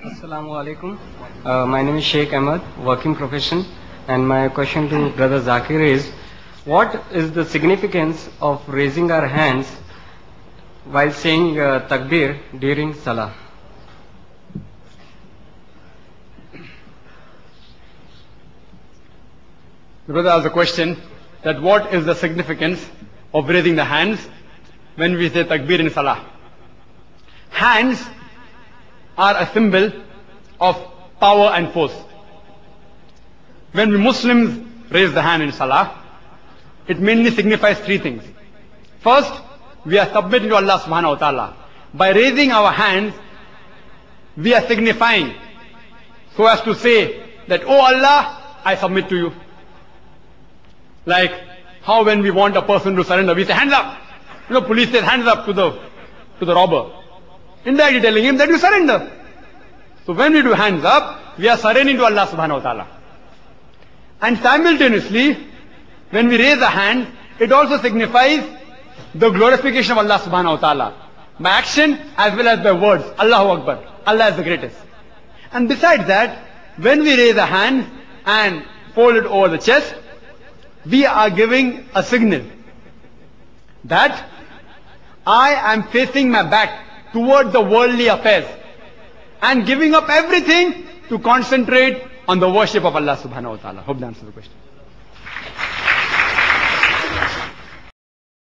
Assalamu alaikum. My name is Sheikh Ahmed, working profession, and my question to Brother Zakir is, what is the significance of raising our hands while saying takbir during Salah? The brother asked a question that what is the significance of raising the hands when we say takbir in Salah? Hands are a symbol of power and force. When we Muslims raise the hand in Salah, it mainly signifies three things. First, we are submitting to Allah subhanahu wa ta'ala. By raising our hands, we are signifying so as to say that, oh Allah, I submit to you. Like how when we want a person to surrender, we say hands up. Police says hands up to the robber. Indirectly telling him that you surrender. So when we do hands up, we are surrendering to Allah subhanahu wa ta'ala. And simultaneously, when we raise a hand, it also signifies the glorification of Allah subhanahu wa ta'ala. By action as well as by words. Allahu Akbar. Allah is the greatest. And besides that, when we raise a hand and fold it over the chest, we are giving a signal that I am facing my back toward the worldly affairs and giving up everything to concentrate on the worship of Allah subhanahu wa ta'ala. Hope that answers the question.